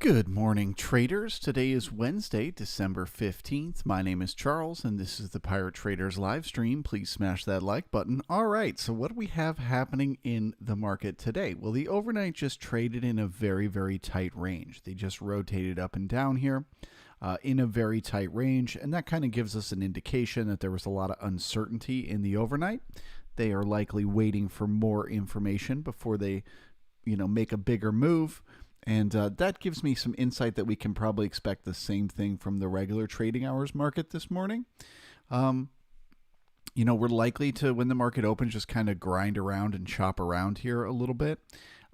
Good morning, traders. Today is Wednesday, December 15th. My name is Charles, and this is the Pirate Traders live stream. Please smash that like button. All right, so what do we have happening in the market today? Well, the overnight just traded in a very, very tight range. They just rotated up and down here in a very tight range, and that kind of gives us an indication that there was a lot of uncertainty in the overnight. They are likely waiting for more information before they, make a bigger move. And that gives me some insight that we can probably expect the same thing from the regular trading hours market this morning. We're likely to, when the market opens, just kind of grind around and chop around here a little bit,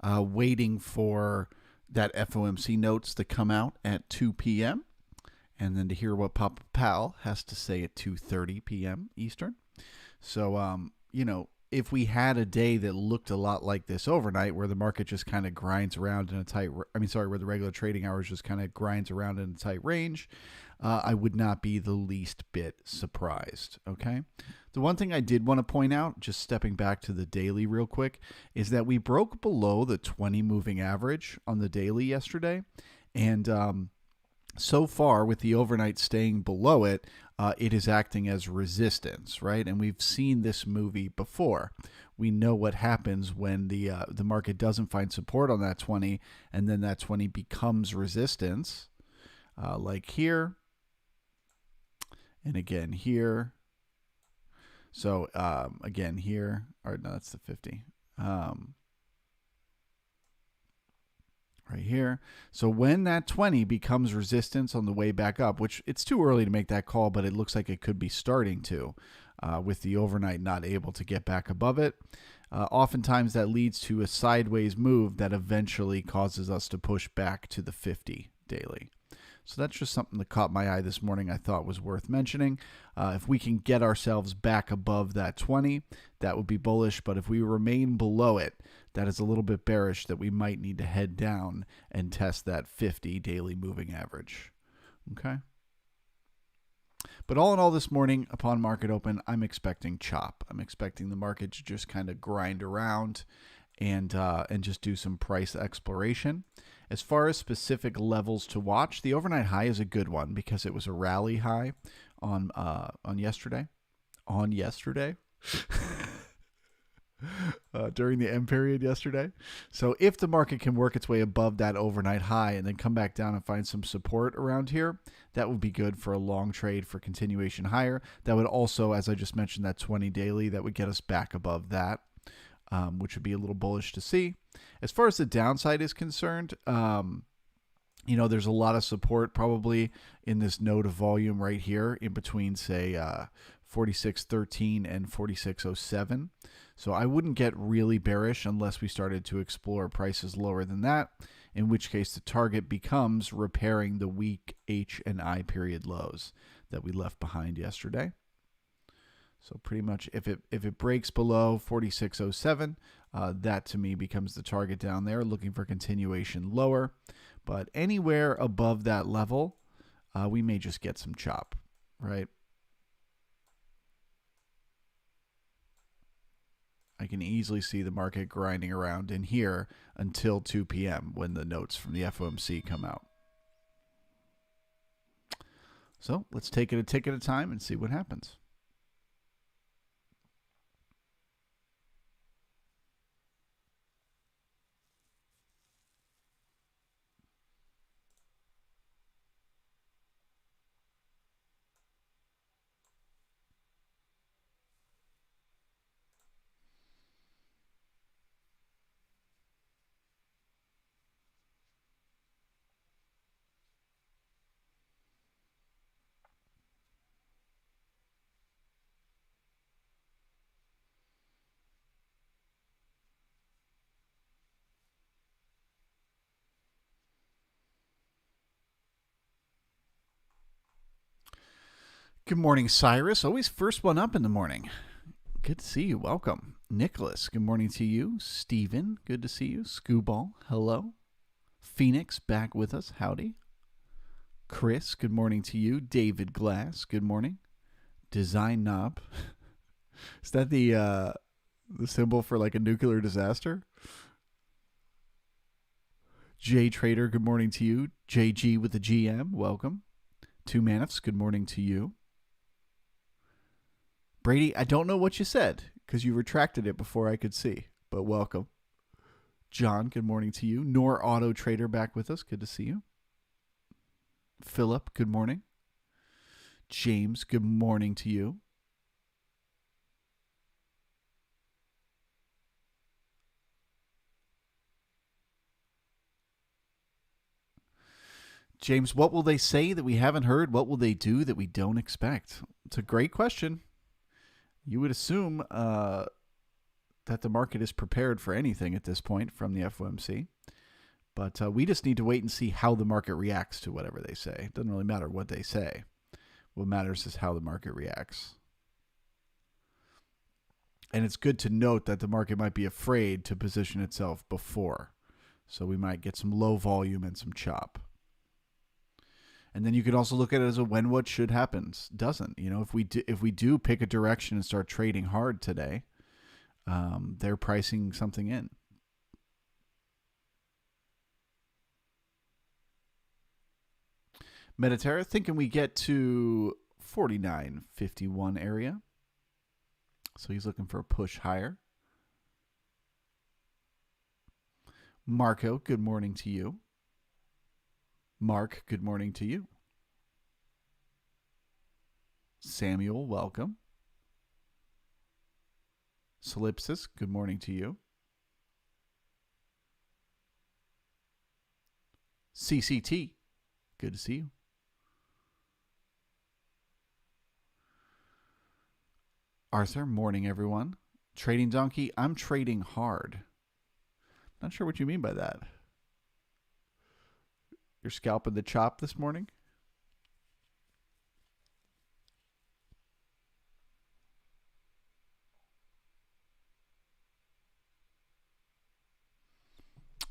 waiting for that FOMC notes to come out at 2 p.m. and then to hear what Papa Powell has to say at 2:30 p.m. Eastern. So, if we had a day that looked a lot like this overnight, where the market just kind of grinds around in where the regular trading hours just kind of grinds around in a tight range, I would not be the least bit surprised, okay? The one thing I did want to point out, just stepping back to the daily real quick, is that we broke below the 20 moving average on the daily yesterday, and so far, with the overnight staying below it, it is acting as resistance, right? And we've seen this movie before. We know what happens when the market doesn't find support on that 20, and then that 20 becomes resistance, like here, and again here. So again here, or no, that's the 50. Right here. So when that 20 becomes resistance on the way back up, which it's too early to make that call, but it looks like it could be starting to, with the overnight not able to get back above it. Oftentimes that leads to a sideways move that eventually causes us to push back to the 50 daily. So that's just something that caught my eye this morning I thought was worth mentioning. If we can get ourselves back above that 20, that would be bullish. But if we remain below it, that is a little bit bearish that we might need to head down and test that 50 daily moving average. Okay. But all in all this morning, upon market open, I'm expecting chop. I'm expecting the market to just kind of grind around and just do some price exploration. As far as specific levels to watch, the overnight high is a good one because it was a rally high on yesterday. During the M period yesterday. So if the market can work its way above that overnight high and then come back down and find some support around here, that would be good for a long trade for continuation higher. That would also, as I just mentioned, that 20 daily, that would get us back above that, which would be a little bullish to see. As far as the downside is concerned, there's a lot of support probably in this node of volume right here in between, say, 46.13 and 46.07. So I wouldn't get really bearish unless we started to explore prices lower than that, in which case the target becomes repairing the weak H and I period lows that we left behind yesterday. So pretty much if it breaks below 46.07, that to me becomes the target down there, looking for continuation lower. But anywhere above that level, we may just get some chop, right? I can easily see the market grinding around in here until 2 p.m. when the notes from the FOMC come out. So let's take it a tick at a time and see what happens. Good morning, Cyrus. Always first one up in the morning. Good to see you. Welcome. Nicholas, good morning to you. Steven, good to see you. Scooball, hello. Phoenix, back with us. Howdy. Chris, good morning to you. David Glass, good morning. Design Knob. Is that the symbol for like a nuclear disaster? J Trader, good morning to you. JG with the GM, welcome. Two Manifs, good morning to you. Brady, I don't know what you said because you retracted it before I could see, but welcome. John, good morning to you. Nor Auto Trader back with us. Good to see you. Philip, good morning. James, good morning to you. James, what will they say that we haven't heard? What will they do that we don't expect? It's a great question. You would assume that the market is prepared for anything at this point from the FOMC. But we just need to wait and see how the market reacts to whatever they say. It doesn't really matter what they say. What matters is how the market reacts. And it's good to note that the market might be afraid to position itself before. So we might get some low volume and some chop. And then you could also look at it as a when what should happens doesn't. You know, if we do pick a direction and start trading hard today, they're pricing something in. Mediterra thinking we get to 49.51 area. So he's looking for a push higher. Marco, good morning to you. Mark, good morning to you. Samuel, welcome. Solipsis, good morning to you. CCT, good to see you. Arthur, morning everyone. Trading Donkey, I'm trading hard. Not sure what you mean by that. You're scalping the chop this morning?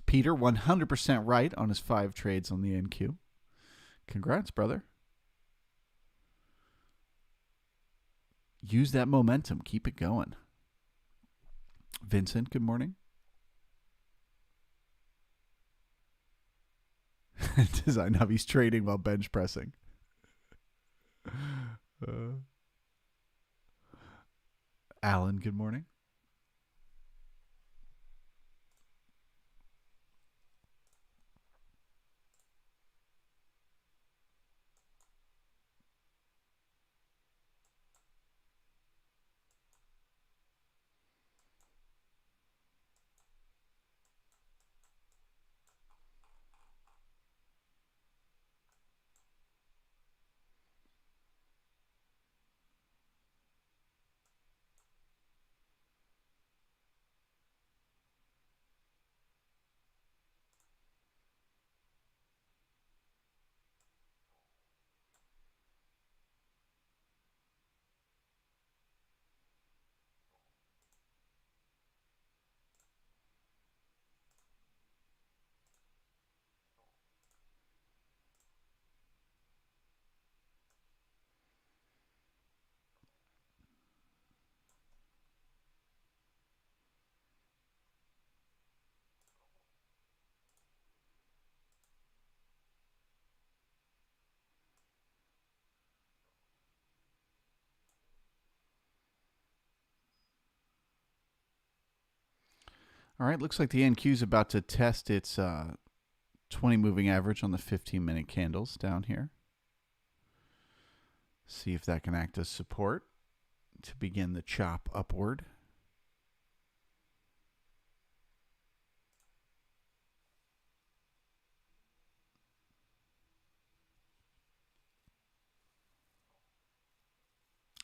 Peter, 100% right on his 5 trades on the NQ. Congrats, brother. Use that momentum. Keep it going. Vincent, good morning. Design Hubby's trading while bench pressing. Alan, good morning. All right, looks like the NQ is about to test its 20 moving average on the 15-minute candles down here. See if that can act as support to begin the chop upward.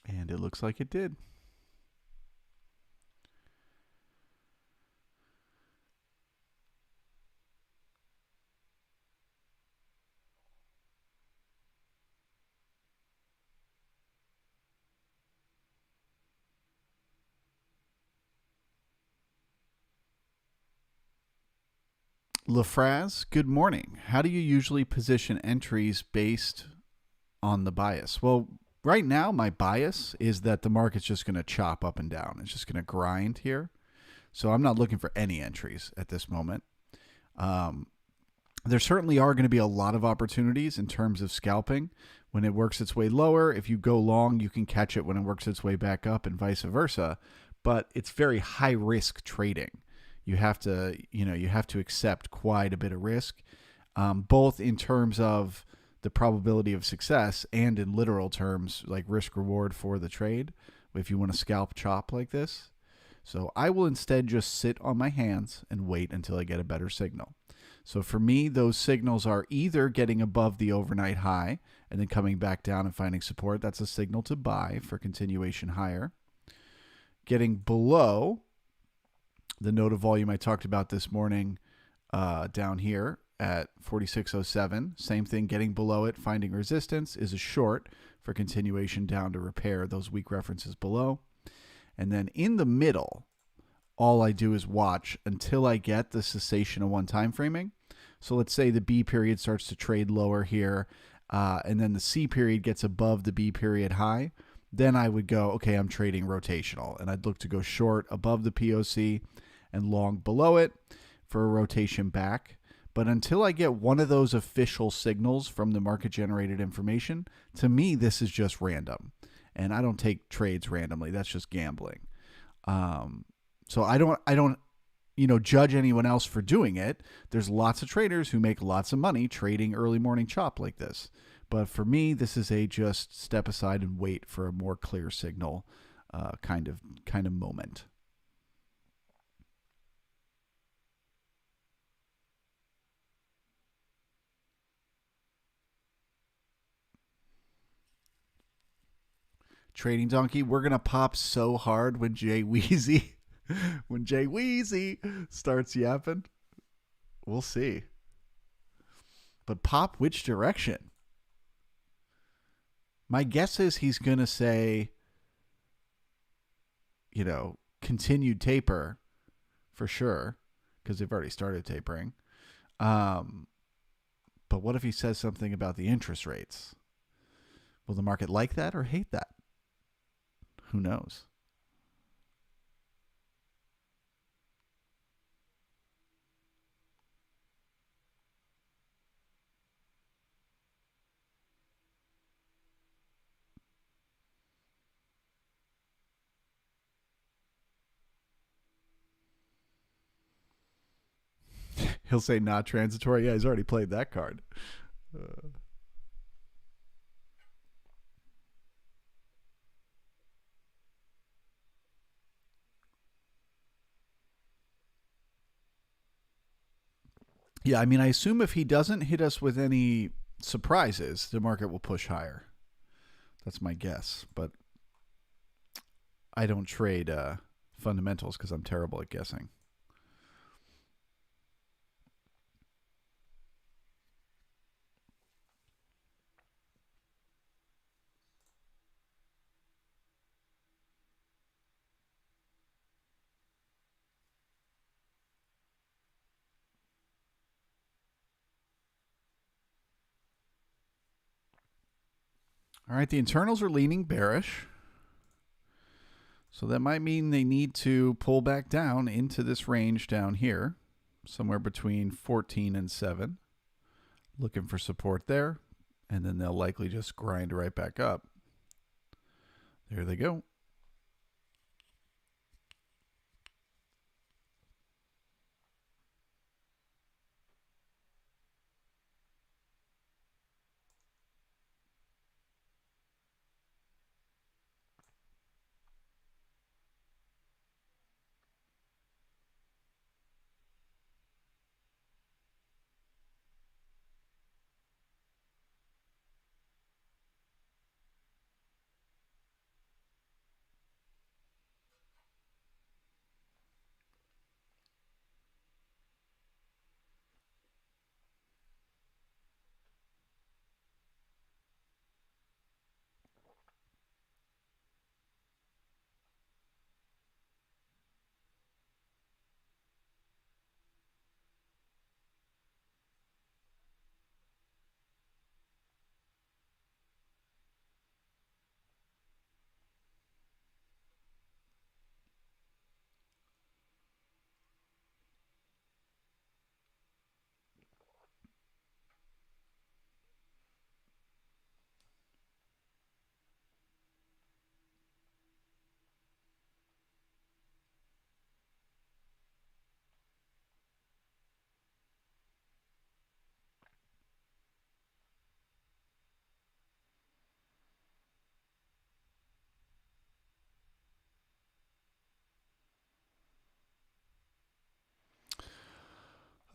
And it looks like it did. Lafraz, good morning. How do you usually position entries based on the bias? Well, right now my bias is that the market's just going to chop up and down. It's just going to grind here. So I'm not looking for any entries at this moment. There certainly are going to be a lot of opportunities in terms of scalping. When it works its way lower, if you go long, you can catch it when it works its way back up and vice versa. But it's very high risk trading. You have to accept quite a bit of risk, both in terms of the probability of success and in literal terms, like risk reward for the trade, if you want to scalp chop like this. So I will instead just sit on my hands and wait until I get a better signal. So for me, those signals are either getting above the overnight high and then coming back down and finding support. That's a signal to buy for continuation higher. Getting below the node of volume I talked about this morning down here at 4607. Same thing, getting below it, finding resistance is a short for continuation down to repair those weak references below. And then in the middle, all I do is watch until I get the cessation of one time framing. So let's say the B period starts to trade lower here, and then the C period gets above the B period high. Then I would go, okay, I'm trading rotational, and I'd look to go short above the POC and long below it for a rotation back. But until I get one of those official signals from the market generated information, to me, this is just random. And I don't take trades randomly. That's just gambling. So I don't judge anyone else for doing it. There's lots of traders who make lots of money trading early morning chop like this. But for me, this is a just step aside and wait for a more clear signal kind of moment. Trading Donkey, we're gonna pop so hard when Jay Weezy starts yapping. We'll see. But pop which direction? My guess is he's gonna say, continued taper for sure, because they've already started tapering. But what if he says something about the interest rates? Will the market like that or hate that? Who knows? He'll say not transitory. Yeah, he's already played that card. Uh, yeah, I mean, I assume if he doesn't hit us with any surprises, the market will push higher. That's my guess. But I don't trade fundamentals because I'm terrible at guessing. All right, the internals are leaning bearish. So that might mean they need to pull back down into this range down here, somewhere between 14 and 7. Looking for support there, and then they'll likely just grind right back up. There they go.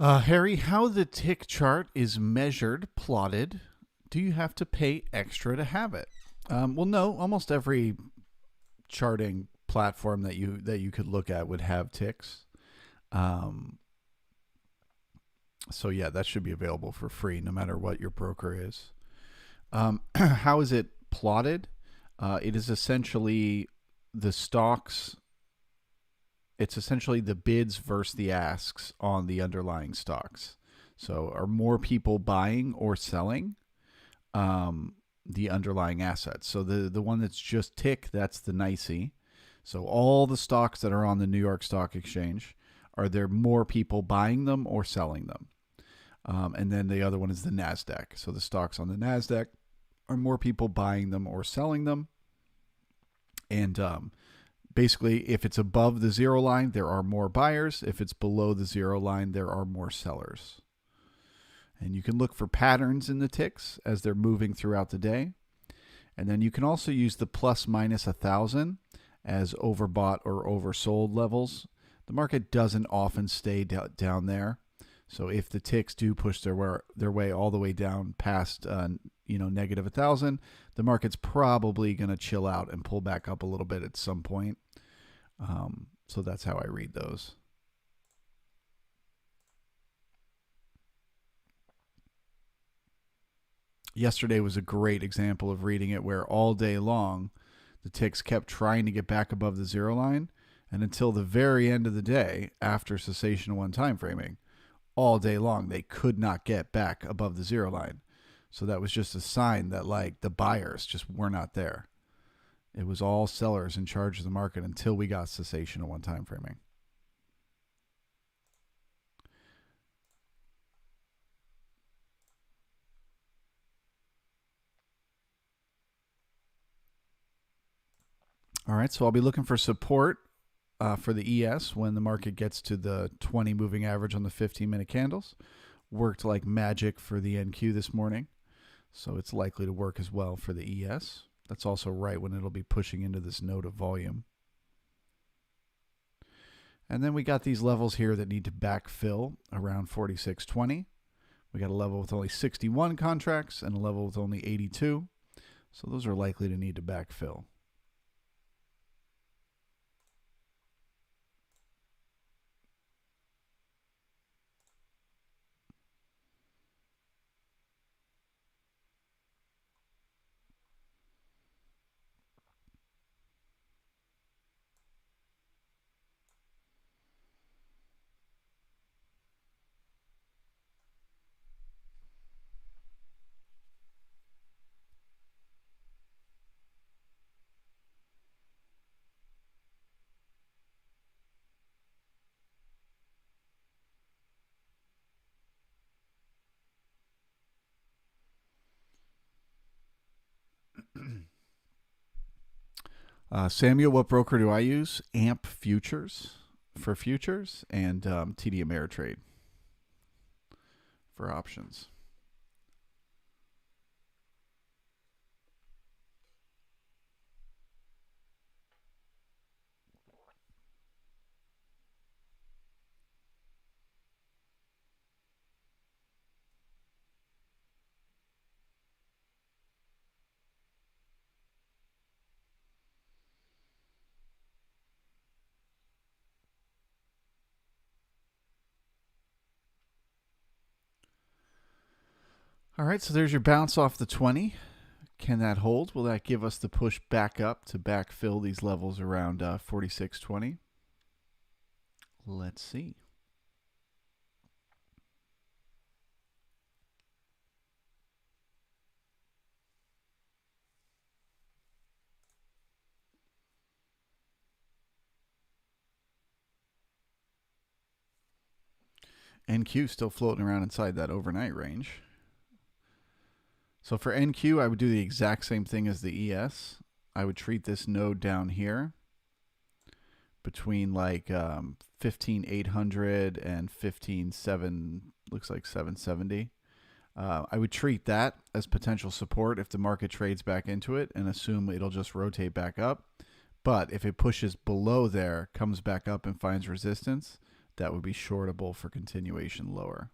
Harry, how the tick chart is measured, plotted, do you have to pay extra to have it? Well, no. Almost every charting platform that you could look at would have ticks. Um, so yeah, that should be available for free, no matter what your broker is. How is it plotted? It is essentially the stocks. It's essentially the bids versus the asks on the underlying stocks. So, are more people buying or selling the underlying assets? So, the one that's just tick, that's the NYSE. So, all the stocks that are on the New York Stock Exchange, are there more people buying them or selling them? And then the other one is the NASDAQ. So, the stocks on the NASDAQ, are more people buying them or selling them? And basically, if it's above the zero line, there are more buyers. If it's below the zero line, there are more sellers. And you can look for patterns in the ticks as they're moving throughout the day. And then you can also use the plus minus 1,000 as overbought or oversold levels. The market doesn't often stay down there. So if the ticks do push their way all the way down past negative 1,000, the market's probably going to chill out and pull back up a little bit at some point. So that's how I read those. Yesterday was a great example of reading it, where all day long the ticks kept trying to get back above the zero line, and until the very end of the day, after cessation of one time framing, all day long they could not get back above the zero line. So that was just a sign that the buyers just were not there. It was all sellers in charge of the market until we got cessation of one time framing. All right, so I'll be looking for support for the ES when the market gets to the 20 moving average on the 15-minute candles. Worked like magic for the NQ this morning, so it's likely to work as well for the ES. That's also right when it'll be pushing into this node of volume. And then we got these levels here that need to backfill around 46.20. We got a level with only 61 contracts and a level with only 82. So those are likely to need to backfill. Samuel, what broker do I use? AMP Futures for futures, and TD Ameritrade for options. All right, so there's your bounce off the 20. Can that hold? Will that give us the push back up to backfill these levels around 46.20? Let's see. NQ still floating around inside that overnight range. So for NQ, I would do the exact same thing as the ES. I would treat this node down here between 15,800 and 15,700, looks like 770. I would treat that as potential support if the market trades back into it, and assume it'll just rotate back up. But if it pushes below there, comes back up and finds resistance, that would be shortable for continuation lower.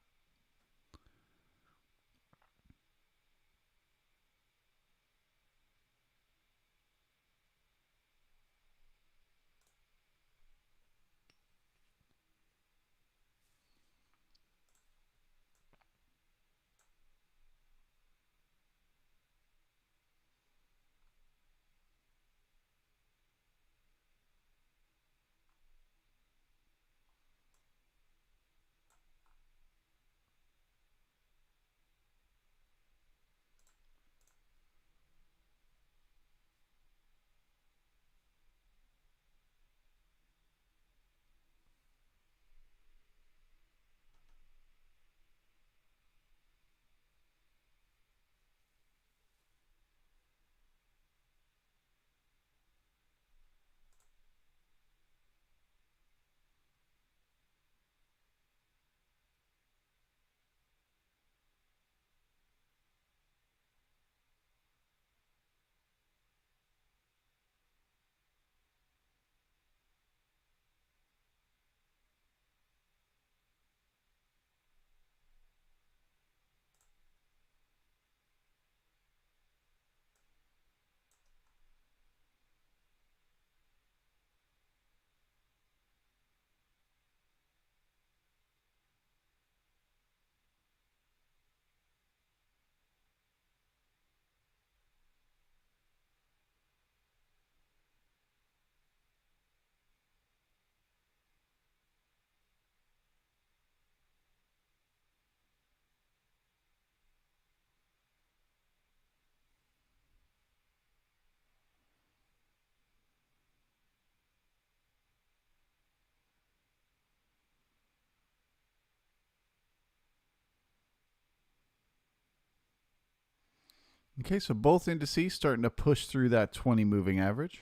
Okay, so both indices starting to push through that 20 moving average.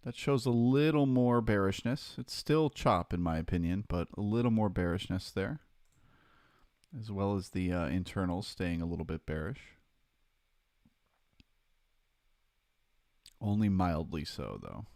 That shows a little more bearishness. It's still chop in my opinion, but a little more bearishness there, as well as the internals staying a little bit bearish. Only mildly so, though.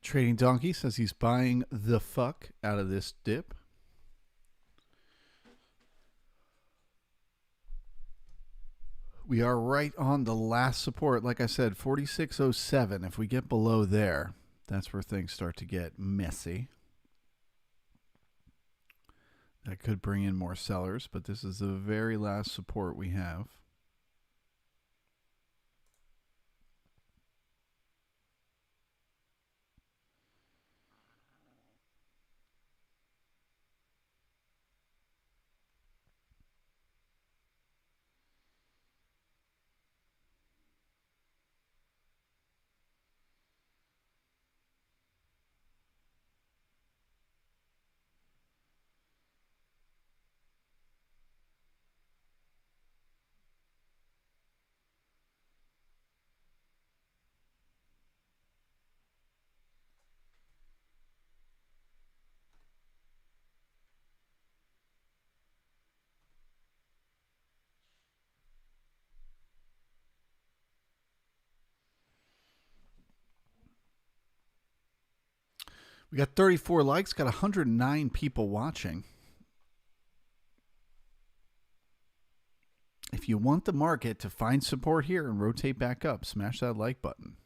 Trading Donkey says he's buying the fuck out of this dip. We are right on the last support. Like I said, 4607. If we get below there, that's where things start to get messy. That could bring in more sellers, but this is the very last support we have. We got 34 likes, got 109 people watching. If you want the market to find support here and rotate back up, smash that like button.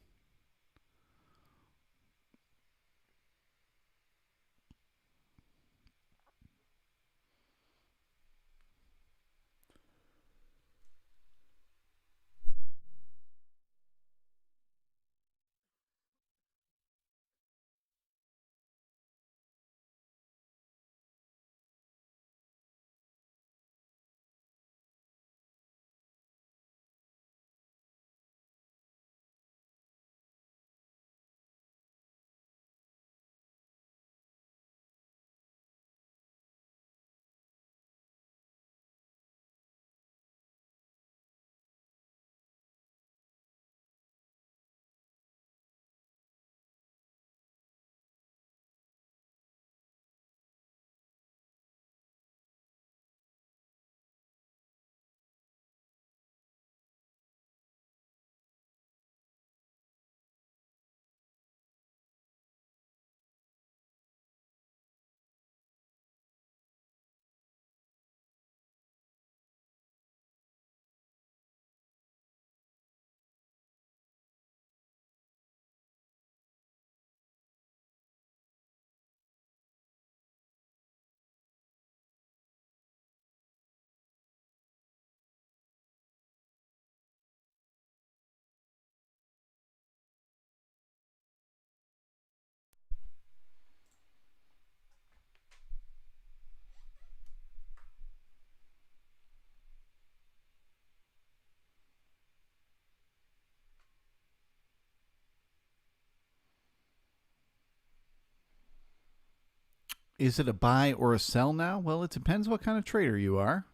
Is it a buy or a sell now? Well, it depends what kind of trader you are.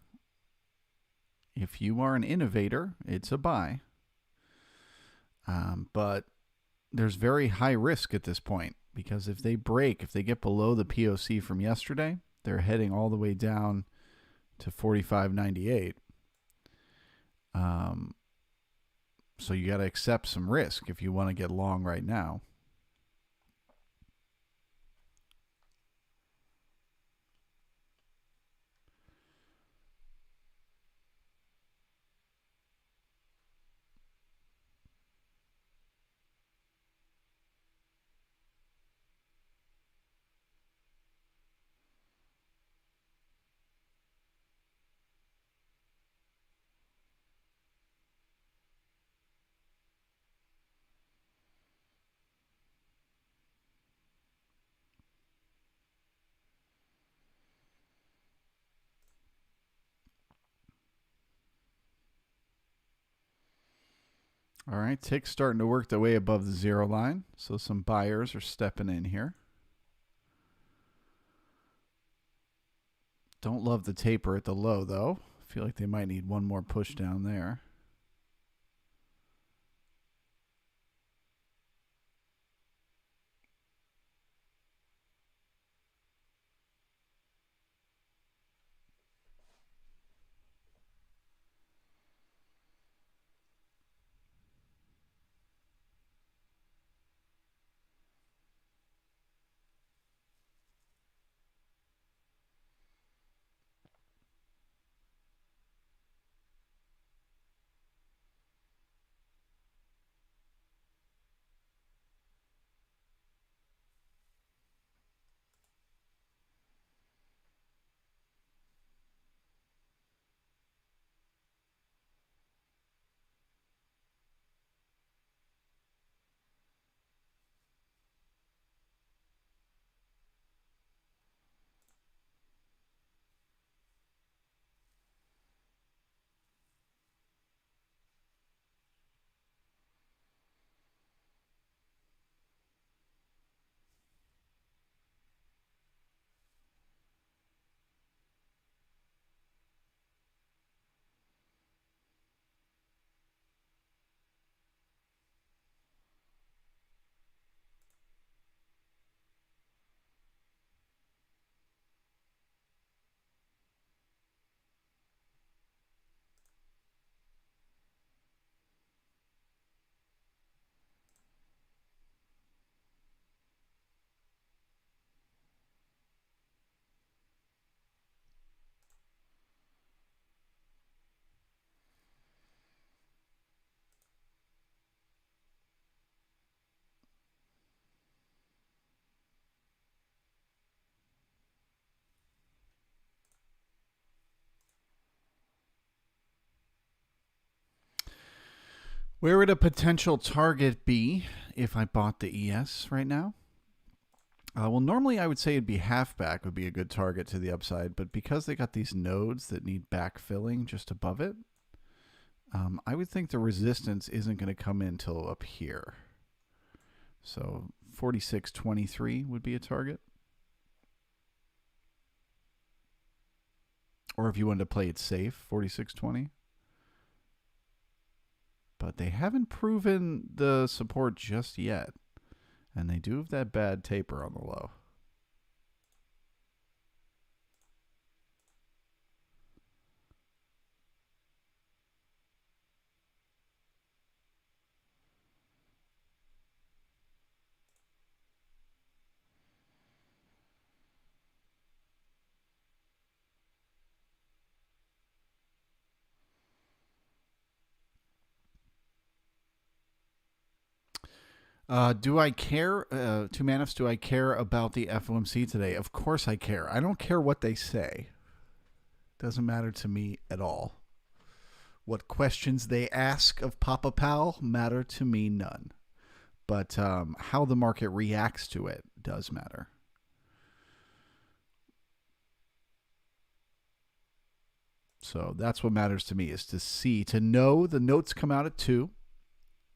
If you are an innovator, it's a buy. But there's very high risk at this point because if they break, if they get below the POC from yesterday, they're heading all the way down to 45.98. So you got to accept some risk if you want to get long right now. All right, tick's starting to work their way above the zero line, so some buyers are stepping in here. Don't love the taper at the low, though. I feel like they might need one more push down there. Where would a potential target be if I bought the ES right now? Well, normally I would say it'd be halfback would be a good target to the upside, but because they got these nodes that need backfilling just above it, I would think the resistance isn't going to come in till up here. So 46.23 would be a target. Or if you wanted to play it safe, 46.20. But they haven't proven the support just yet. And they do have that bad taper on the low. Do I care, Two Maniffs, do I care about the FOMC today? Of course I care. I don't care what they say. Doesn't matter to me at all. What questions they ask of Papa Pal matter to me none. But how the market reacts to it does matter. So that's what matters to me, is to know the notes come out at 2.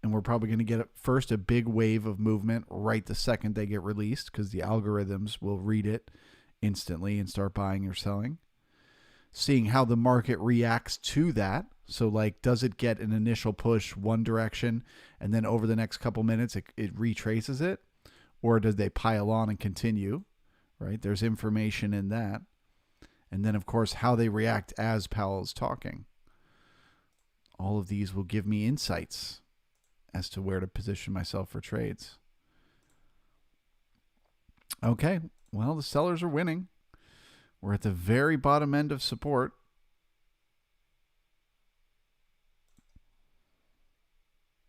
And we're probably going to get first a big wave of movement right the second they get released, because the algorithms will read it instantly and start buying or selling. Seeing how the market reacts to that. So, like, does it get an initial push one direction and then over the next couple minutes it retraces it? Or does they pile on and continue? Right? There's information in that. And then, of course, how they react as Powell is talking. All of these will give me insights as to where to position myself for trades. Okay, well, the sellers are winning. We're at the very bottom end of support.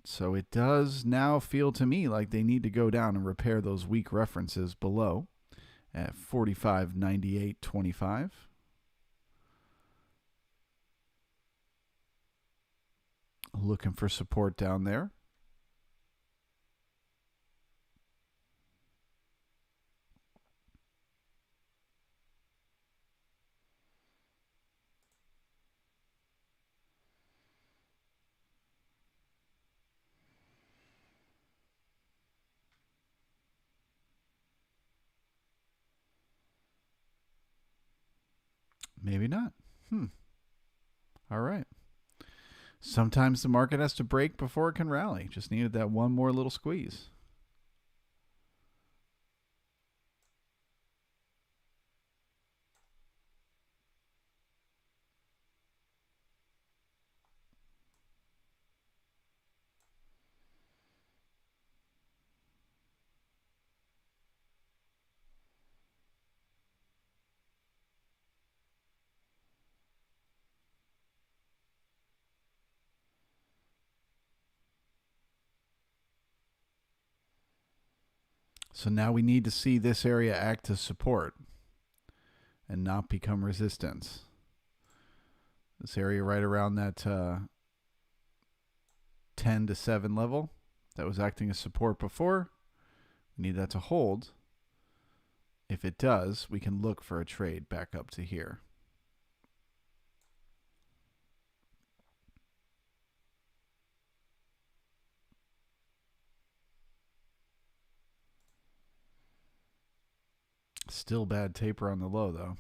So it does now feel to me like they need to go down and repair those weak references below at 45.98.25. Looking for support down there. Maybe not. All right. Sometimes the market has to break before it can rally. Just needed that one more little squeeze. So now we need to see this area act as support and not become resistance. This area right around that 10 to 7 level that was acting as support before, we need that to hold. If it does, we can look for a trade back up to here. Still bad taper on the low, though.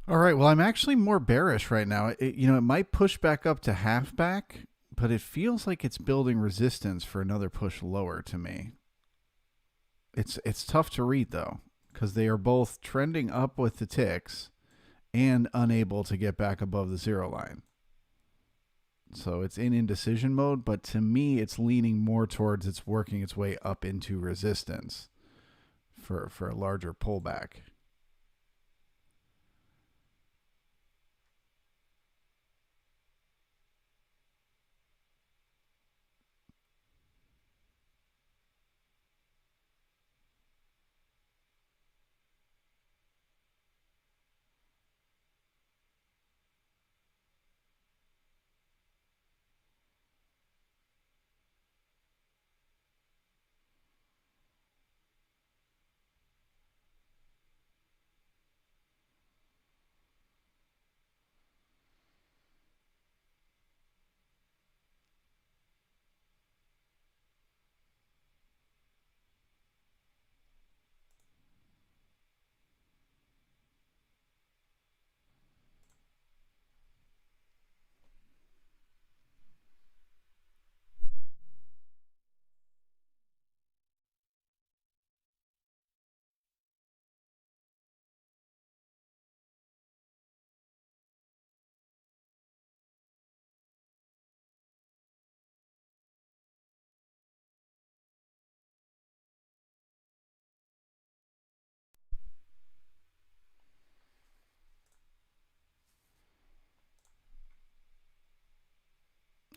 All right. Well, I'm actually more bearish right now. It might push back up to halfback, but it feels like it's building resistance for another push lower to me. It's tough to read though, because they are both trending up with the ticks and unable to get back above the zero line. So it's in indecision mode, but to me, it's leaning more towards it's working its way up into resistance for a larger pullback.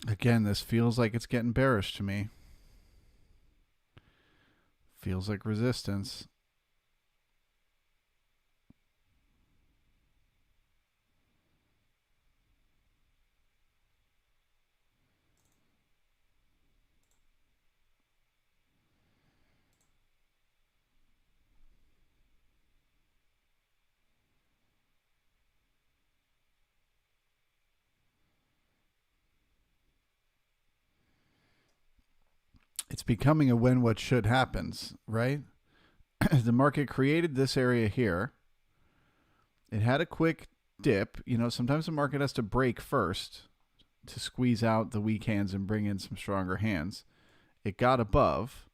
Again, this feels like it's getting bearish to me. Feels like resistance. It's becoming a when what should happens, right? The market created this area here. It had a quick dip. Sometimes the market has to break first to squeeze out the weak hands and bring in some stronger hands. It got above.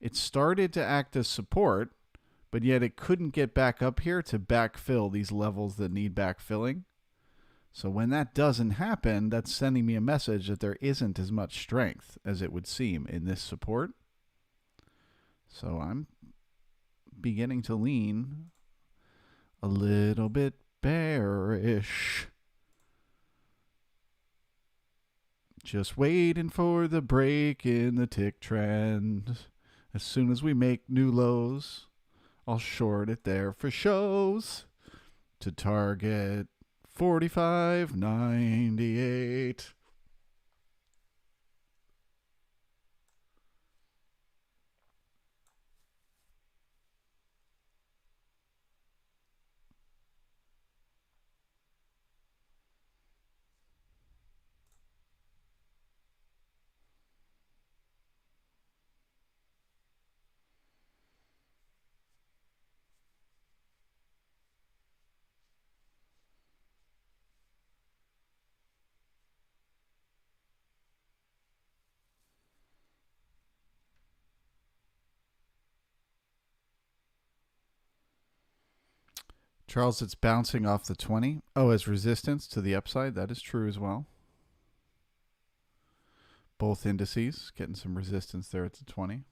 It started to act as support, but yet it couldn't get back up here to backfill these levels that need backfilling. So when that doesn't happen, that's sending me a message that there isn't as much strength as it would seem in this support. So I'm beginning to lean a little bit bearish. Just waiting for the break in the tick trend. As soon as we make new lows, I'll short it there for shows to target 45.98. Charles, it's bouncing off the 20. Oh, as resistance to the upside. That is true as well. Both indices getting some resistance there at the 20.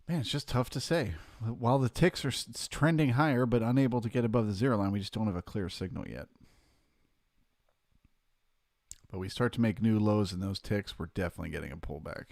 Man, it's just tough to say. While the ticks are trending higher but unable to get above the zero line, we just don't have a clear signal yet. But we start to make new lows in those ticks, we're definitely getting a pullback.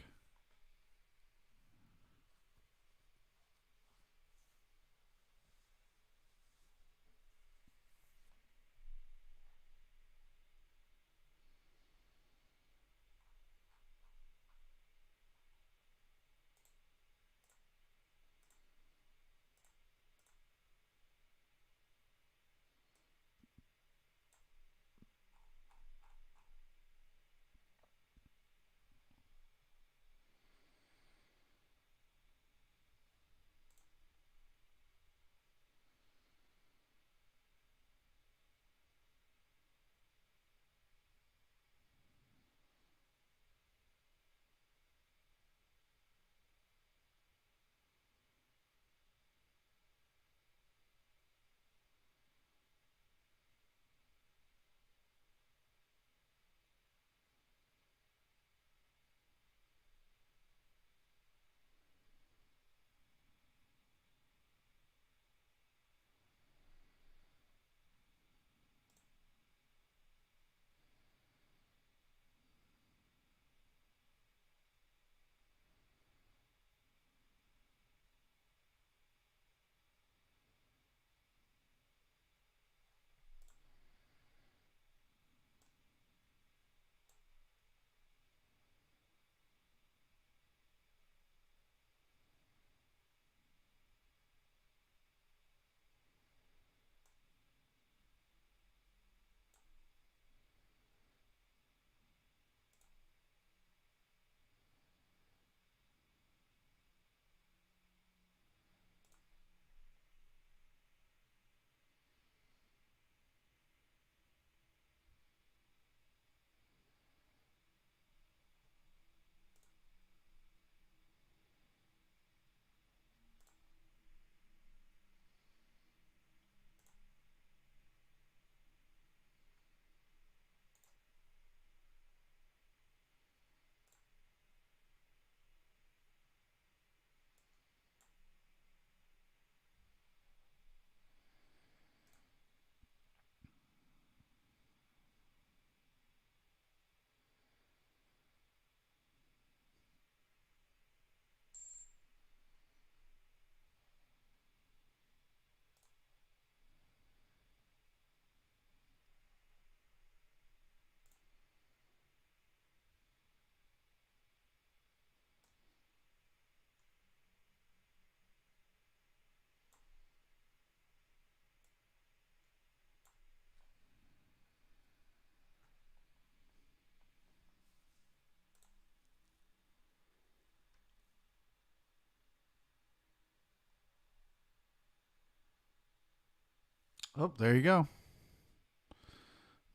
Oh, there you go.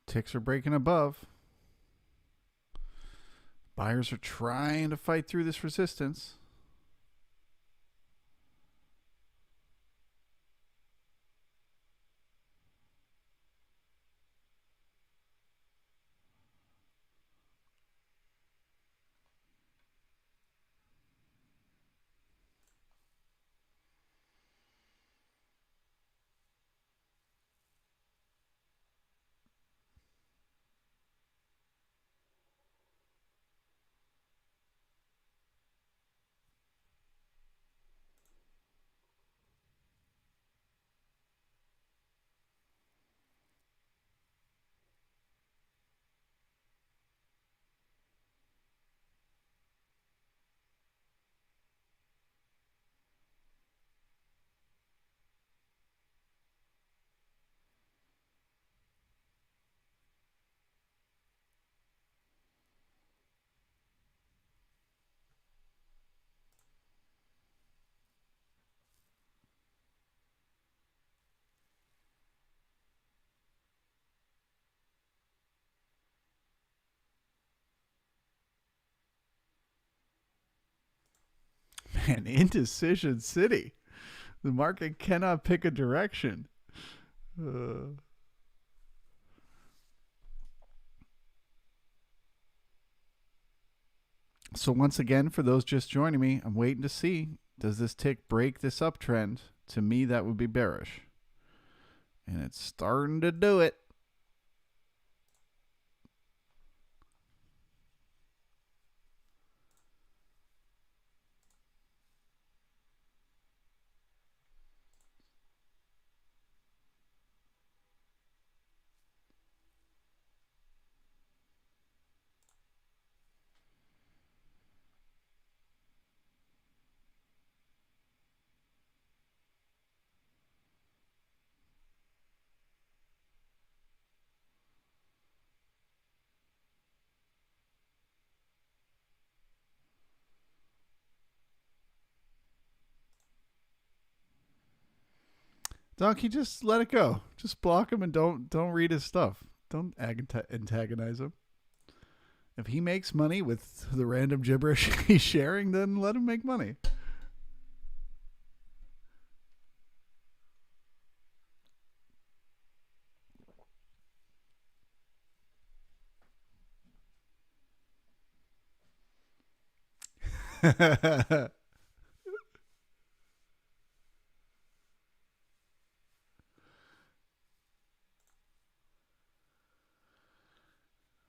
Ticks are breaking above. Buyers are trying to fight through this resistance. Man, indecision city. The market cannot pick a direction. Uh, so once again, for those just joining me, I'm waiting to see, does this tick break this uptrend? To me, that would be bearish. And it's starting to do it. Donkey, just let it go. Just block him and don't read his stuff. Don't antagonize him. If he makes money with the random gibberish he's sharing, then let him make money.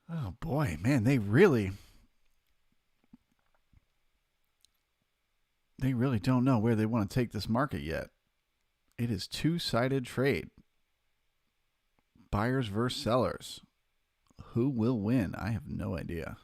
Oh boy, man, they really don't know where they want to take this market yet. It is two-sided trade. Buyers versus sellers. Who will win? I have no idea.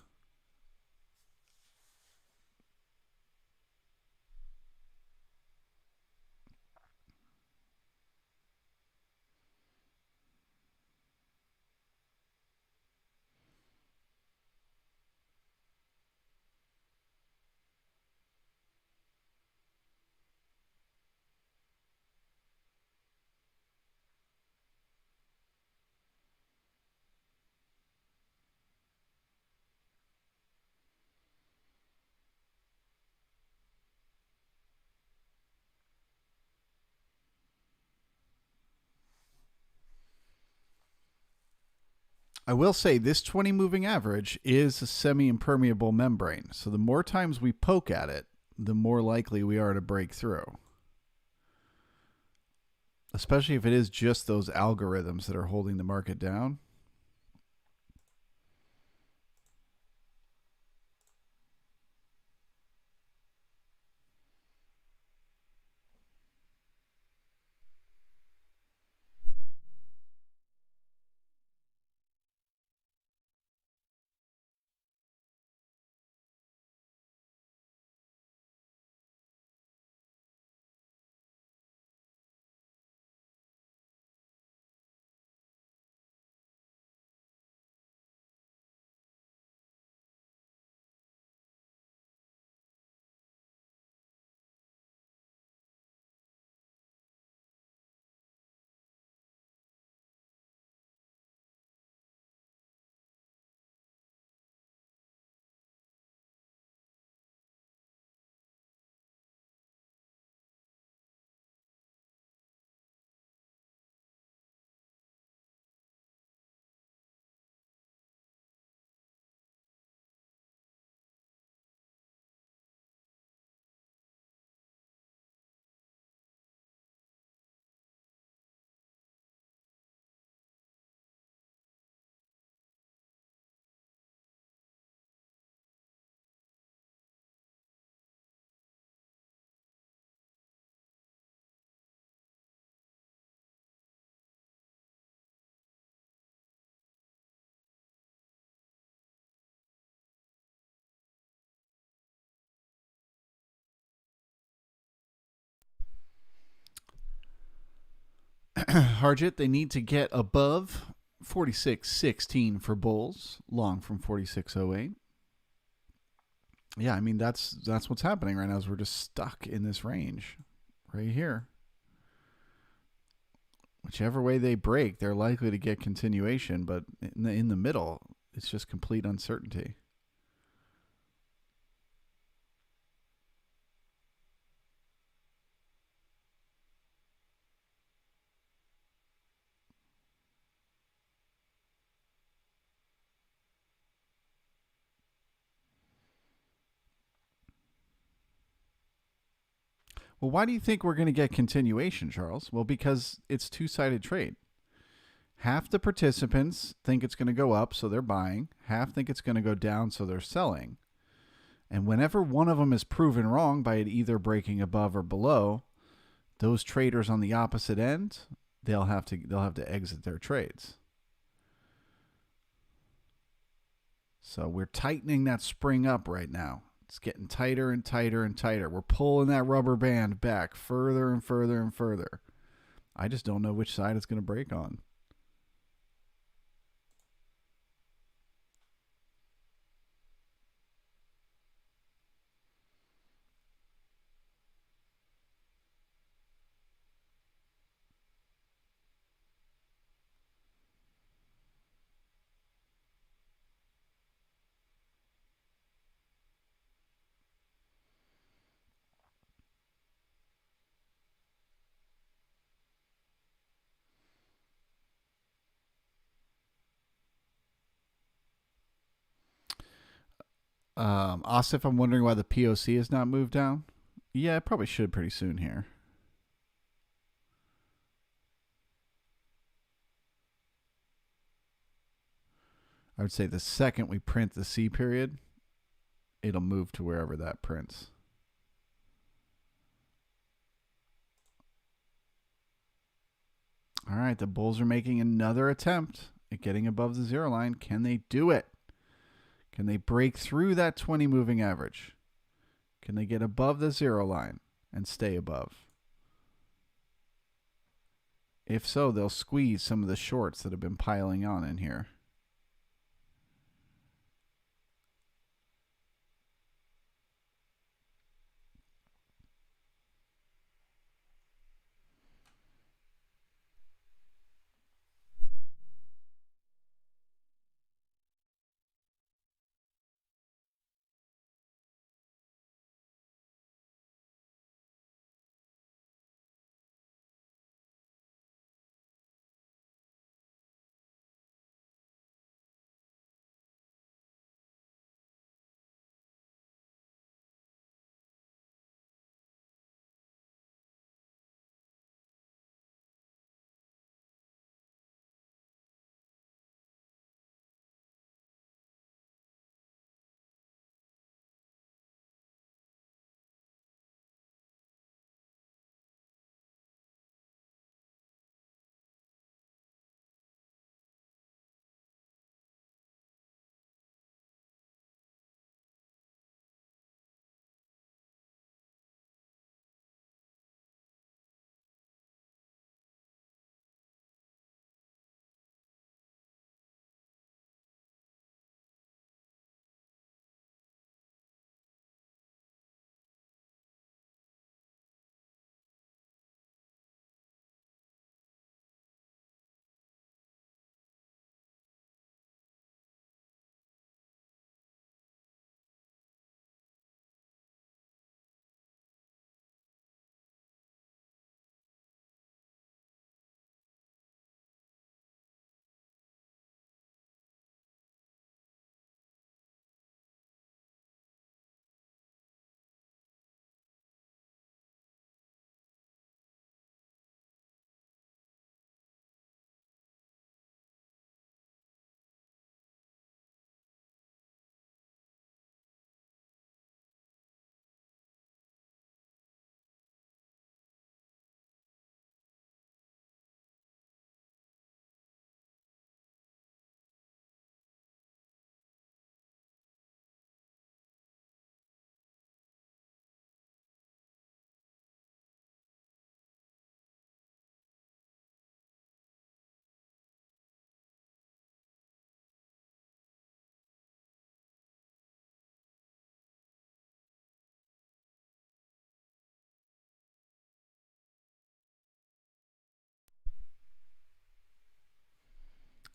I will say this 20 moving average is a semi-impermeable membrane. So the more times we poke at it, the more likely we are to break through. Especially if it is just those algorithms that are holding the market down. Harjit, they need to get above 46.16 for bulls, long from 46.08. Yeah, I mean that's what's happening right now is we're just stuck in this range right here. Whichever way they break, they're likely to get continuation, but in the middle, it's just complete uncertainty. Well, why do you think we're going to get continuation, Charles? Well, because it's two-sided trade. Half the participants think it's going to go up, so they're buying. Half think it's going to go down, so they're selling. And whenever one of them is proven wrong by it either breaking above or below, those traders on the opposite end, they'll have to exit their trades. So we're tightening that spring up right now. It's getting tighter and tighter and tighter. We're pulling that rubber band back further and further and further. I just don't know which side it's going to break on. Asif, I'm wondering why the POC has not moved down. Yeah, it probably should pretty soon here. I would say the second we print the C period, it'll move to wherever that prints. All right, the Bulls are making another attempt at getting above the zero line. Can they do it? Can they break through that 20 moving average? Can they get above the zero line and stay above? If so, they'll squeeze some of the shorts that have been piling on in here.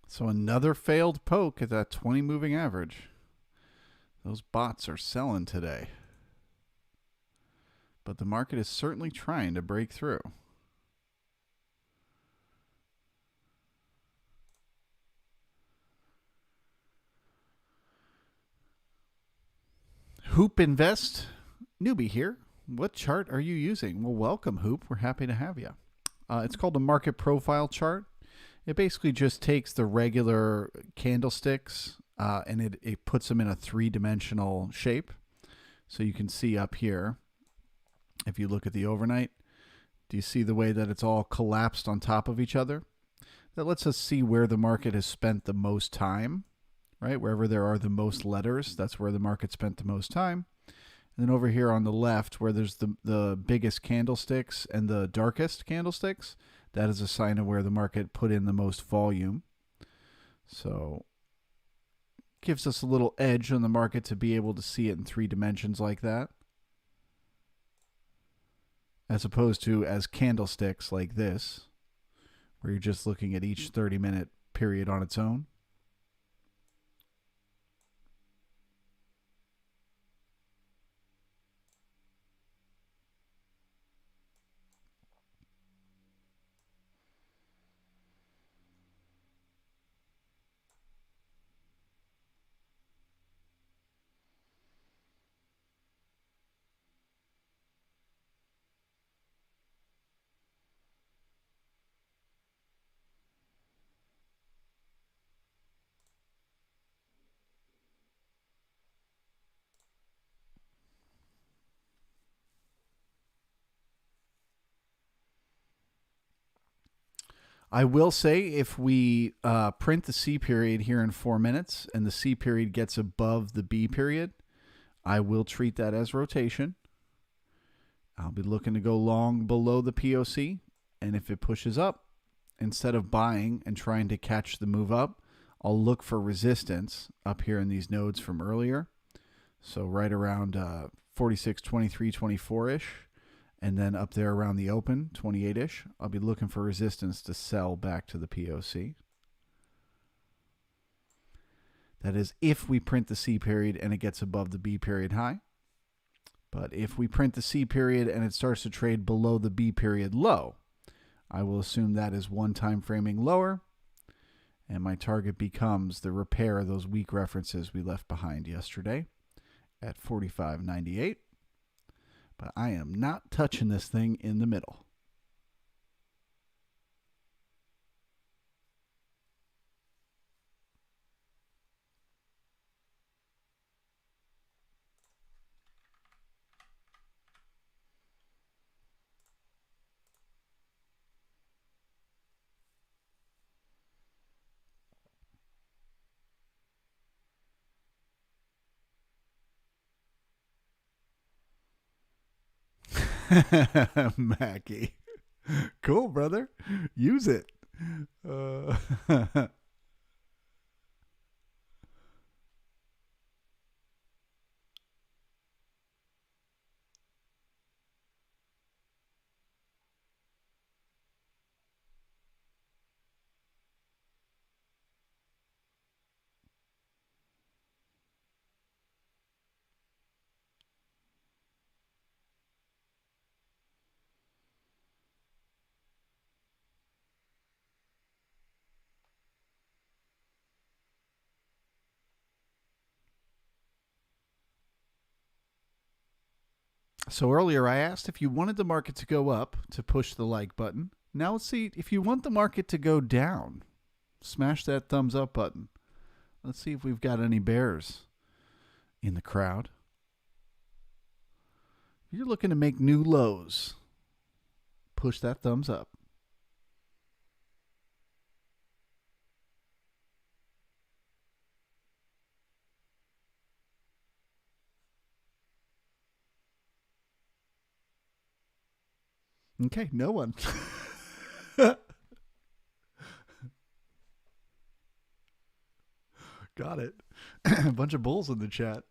So another failed poke at that 20 moving average. Those bots are selling today. But the market is certainly trying to break through. Hoop Invest, newbie here. What chart are you using? Well, welcome, Hoop. We're happy to have you. It's called a market profile chart. It basically just takes the regular candlesticks and it puts them in a three-dimensional shape. So you can see up here, if you look at the overnight, do you see the way that it's all collapsed on top of each other? That lets us see where the market has spent the most time, right? Wherever there are the most letters, that's where the market spent the most time. And then over here on the left, where there's the biggest candlesticks and the darkest candlesticks, that is a sign of where the market put in the most volume. So gives us a little edge on the market to be able to see it in three dimensions like that, as opposed to as candlesticks like this, where you're just looking at each 30-minute period on its own. I will say if we print the C period here in 4 minutes and the C period gets above the B period, I will treat that as rotation. I'll be looking to go long below the POC. And if it pushes up, instead of buying and trying to catch the move up, I'll look for resistance up here in these nodes from earlier. So right around 46, 23, 24-ish. And then up there around the open, 28-ish, I'll be looking for resistance to sell back to the POC. That is if we print the C period and it gets above the B period high. But if we print the C period and it starts to trade below the B period low, I will assume that is one time framing lower, and my target becomes the repair of those weak references we left behind yesterday at 45.98. But I am not touching this thing in the middle. Mackie. Cool, brother. Use it. So earlier I asked if you wanted the market to go up to push the like button. Now let's see if you want the market to go down. Smash that thumbs up button. Let's see if we've got any bears in the crowd. If you're looking to make new lows, push that thumbs up. Okay, no one. Got it. A bunch of bulls in the chat.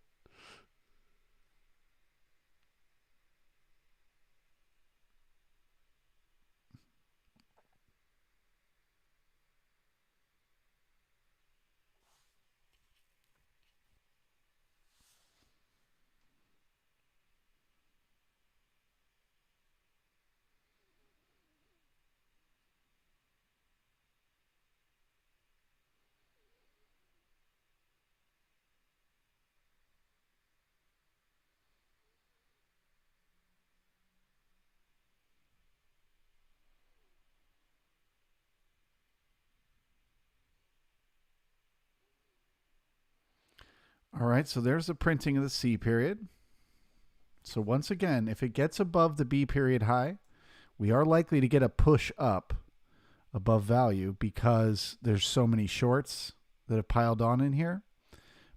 All right, so there's the printing of the C period. So once again, if it gets above the B period high, we are likely to get a push up above value because there's so many shorts that have piled on in here.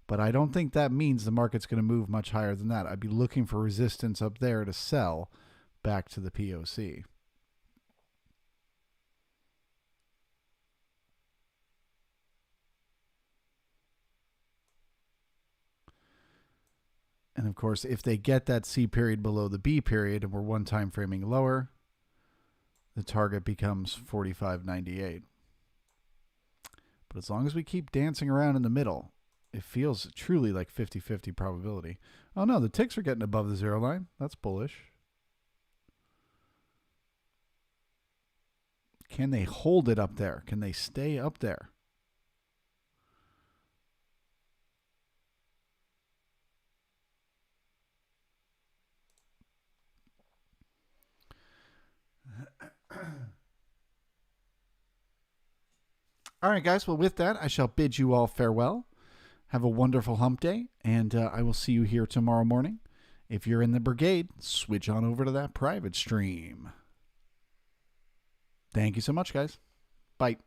But I don't think that means the market's going to move much higher than that. I'd be looking for resistance up there to sell back to the POC. And of course, if they get that C period below the B period and we're one time framing lower, the target becomes 45.98. But as long as we keep dancing around in the middle, it feels truly like 50-50 probability. Oh no, the ticks are getting above the zero line. That's bullish. Can they hold it up there? Can they stay up there? All right, guys. Well, with that, I shall bid you all farewell. Have a wonderful hump day, and I will see you here tomorrow morning. If you're in the Brigade, switch on over to that private stream. Thank you so much, guys. Bye.